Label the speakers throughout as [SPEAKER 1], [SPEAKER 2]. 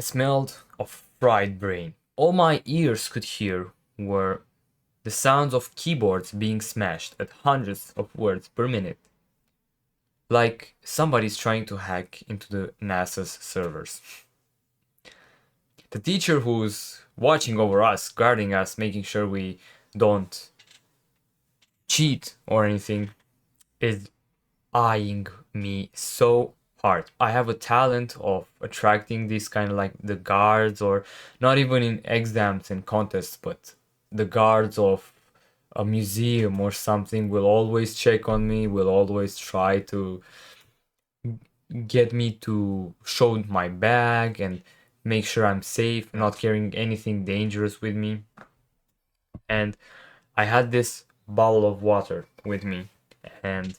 [SPEAKER 1] smelled of fried brain. All my ears could hear were the sounds of keyboards being smashed at hundreds of words per minute. Like somebody's trying to hack into the NASA's servers. The teacher who's watching over us, guarding us, making sure we don't cheat or anything, is eyeing me so hard. I have a talent of attracting these kind of like the guards, or not even in exams and contests, but the guards of a museum or something will always check on me, will always try to get me to show my bag and make sure I'm safe, not carrying anything dangerous with me. And I had this bottle of water with me, and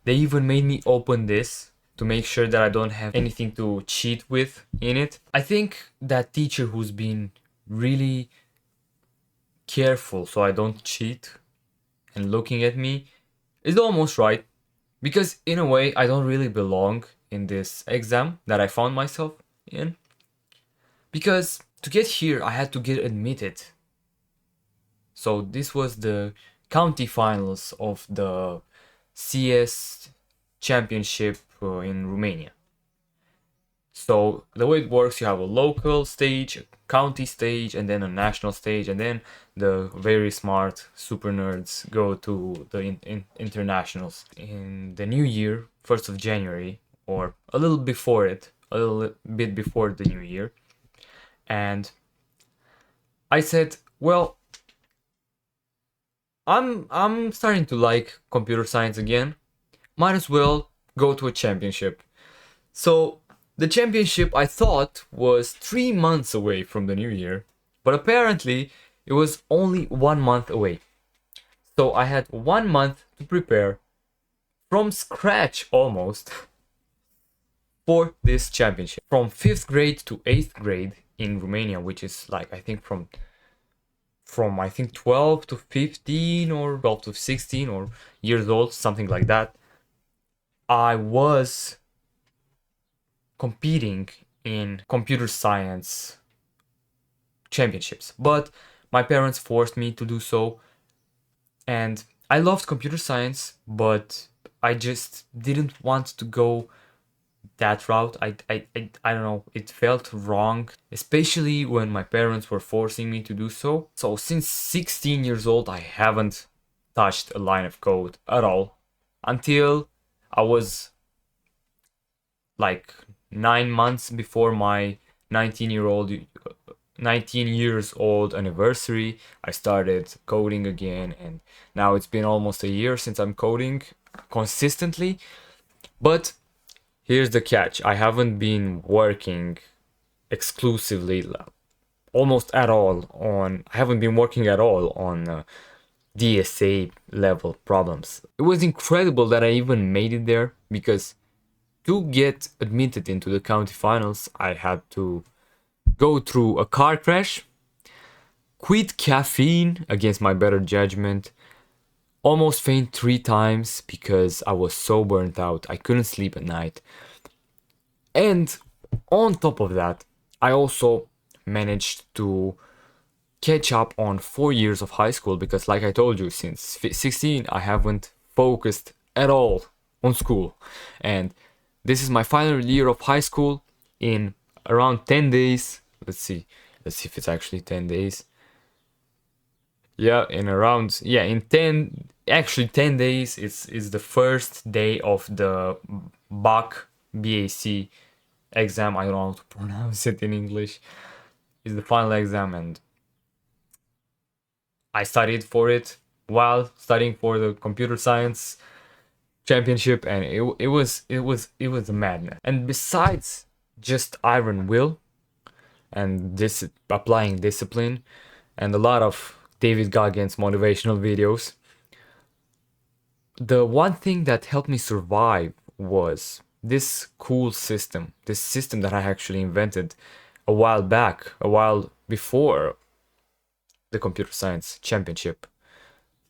[SPEAKER 1] they even made me open this to make sure that I don't have anything to cheat with in it. I think that teacher who's been really careful so I don't cheat and looking at me is almost right, because in a way I don't really belong in this exam that I found myself in, because to get here I had to get admitted. So this was the county finals of the CS championship in Romania. So the way it works, you have a local stage, a county stage, and then a national stage, and then the very smart super nerds go to the internationals in the new year, 1st of January, or a little before it, a little bit before the new year. And I said, well, I'm starting to like computer science again. Might as well go to a championship. So the championship I thought was 3 months away from the new year, but apparently it was only 1 month away. So I had 1 month to prepare from scratch almost for this championship. From 5th grade to 8th grade in Romania, which is like I think from 12 to 15 or 12 to 16 or years old, something like that, I was competing in computer science championships, but my parents forced me to do so. And I loved computer science, but I just didn't want to go that route. I don't know, it felt wrong, especially when my parents were forcing me to do so. So since 16 years old I haven't touched a line of code at all until I was like 9 months before my 19 years old anniversary. I started coding again, and now it's been almost a year since I'm coding consistently. But here's the catch: I haven't been working exclusively, almost at all on. I haven't been working at all on DSA level problems. It was incredible that I even made it there, because to get admitted into the county finals, I had to go through a car crash, quit caffeine against my better judgment, almost faint 3 times because I was so burnt out, I couldn't sleep at night. And on top of that, I also managed to catch up on 4 years of high school, because like I told you, since 16 I haven't focused at all on school. And this is my final year of high school in around 10 days. Let's see if it's actually 10 days. Yeah, in 10 days, it's the first day of the BAC exam. I don't know how to pronounce it in English. It's the final exam, and I studied for it while studying for the computer science championship, and it was a madness. And besides just iron will and this applying discipline and a lot of David Goggins motivational videos, the one thing that helped me survive was this cool system, that I actually invented a while before the computer science championship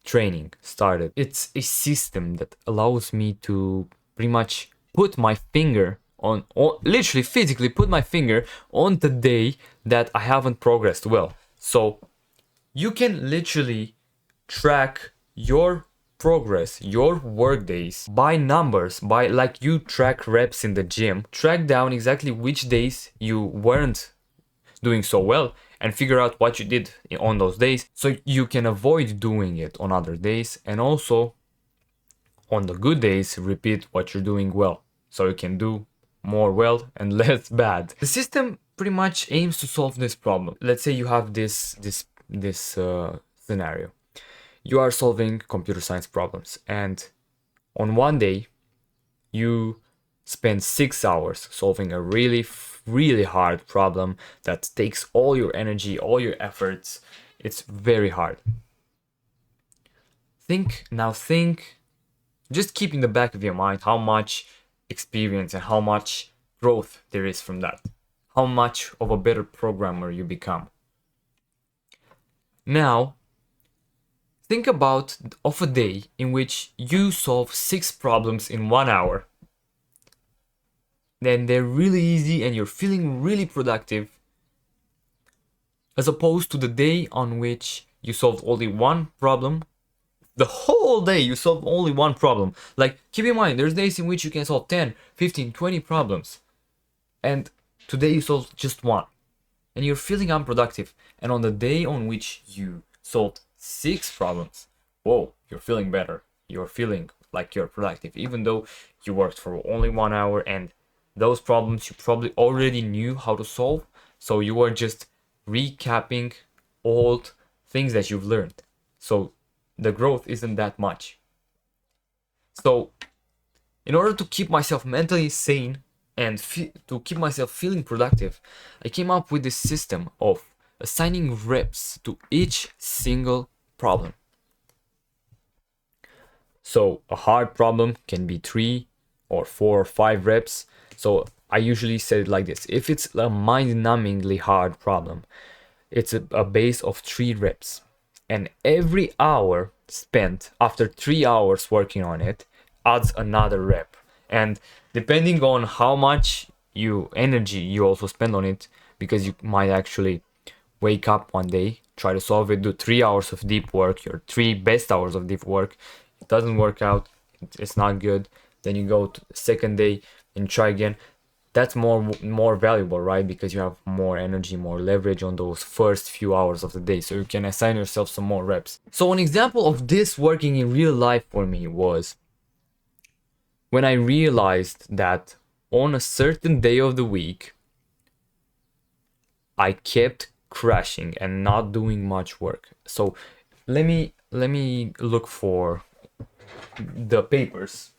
[SPEAKER 1] training started. It's a system that allows me to pretty much put my finger on literally physically put my finger on the day that I haven't progressed well. So you can literally track your progress, your work days by numbers, by like you track reps in the gym, track down exactly which days you weren't doing so well and figure out what you did on those days so you can avoid doing it on other days, and also on the good days repeat what you're doing well so you can do more well and less bad. The system pretty much aims to solve this problem. Let's say you have this scenario. You are solving computer science problems, and on one day you spend 6 hours solving a really hard problem that takes all your energy, all your efforts. It's very hard. Think, just keep in the back of your mind how much experience and how much growth there is from that. How much of a better programmer you become. Now, think about a day in which you solve 6 problems in 1 hour. Then they're really easy and you're feeling really productive, as opposed to the day on which you solved only one problem. The whole day you solve only one problem. Like, keep in mind, there's days in which you can solve 10, 15, 20 problems. And today you solved just one. And you're feeling unproductive. And on the day on which you solved 6 problems, whoa, you're feeling better. You're feeling like you're productive, even though you worked for only 1 hour and those problems you probably already knew how to solve. So you are just recapping old things that you've learned. So the growth isn't that much. So in order to keep myself mentally sane and to keep myself feeling productive, I came up with this system of assigning reps to each single problem. So a hard problem can be 3 or 4 or 5 reps. So I usually say it like this: if it's a mind-numbingly hard problem, it's a base of 3 reps. And every hour spent after 3 hours working on it adds another rep. And depending on how much energy you also spend on it, because you might actually wake up one day, try to solve it, do 3 hours of deep work, your 3 best hours of deep work, it doesn't work out, it's not good. Then you go to the second day and try again. That's more valuable, right? Because you have more energy, more leverage on those first few hours of the day, so you can assign yourself some more reps. So an example of this working in real life for me was when I realized that on a certain day of the week I kept crashing and not doing much work. So let me look for the papers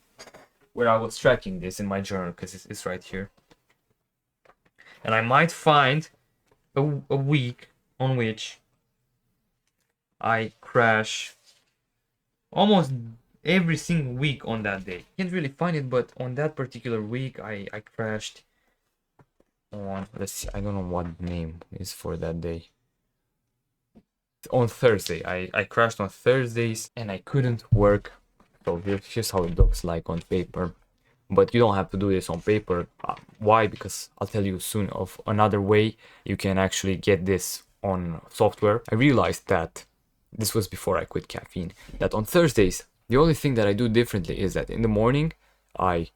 [SPEAKER 1] where I was tracking this in my journal, because it's right here. And I might find a week on which I crash almost every single week on that day. Can't really find it, but on that particular week I crashed on, let's see, I don't know what name is for that day. On Thursday. I crashed on Thursdays and I couldn't work. So here's how it looks like on paper. But you don't have to do this on paper. Why? Because I'll tell you soon of another way you can actually get this on software. I realized that this was before I quit caffeine, that on Thursdays, the only thing that I do differently is that in the morning, I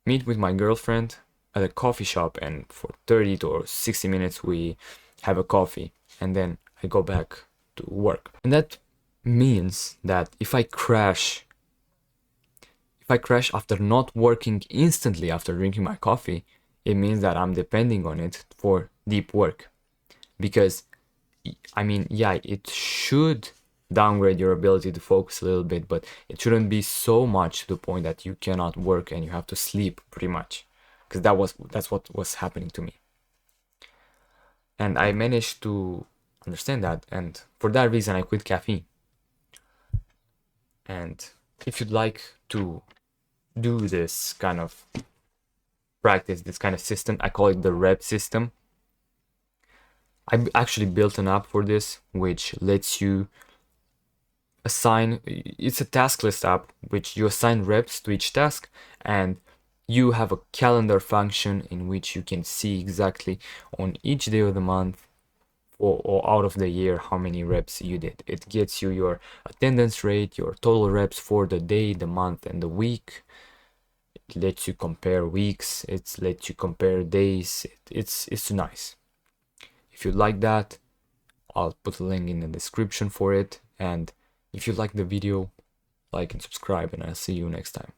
[SPEAKER 1] meet with my girlfriend at a coffee shop, and for 30 to 60 minutes we have a coffee, and then I go back to work. And that means that if I crash after not working instantly after drinking my coffee, it means that I'm depending on it for deep work. Because, I mean, yeah, it should downgrade your ability to focus a little bit, but it shouldn't be so much to the point that you cannot work and you have to sleep pretty much. Because that's what was happening to me. And I managed to understand that, and for that reason I quit caffeine. And if you'd like to do this kind of practice, this kind of system, I call it the rep system. I actually built an app for this which lets you assign, it's a task list app which you assign reps to each task, and You have a calendar function in which you can see exactly on each day of the month or out of the year how many reps you did. It gets you your attendance rate, your total reps for the day, the month, and the week. It lets you compare weeks. It lets you compare days. It's nice. If you like that, I'll put a link in the description for it. And if you like the video, like and subscribe, and I'll see you next time.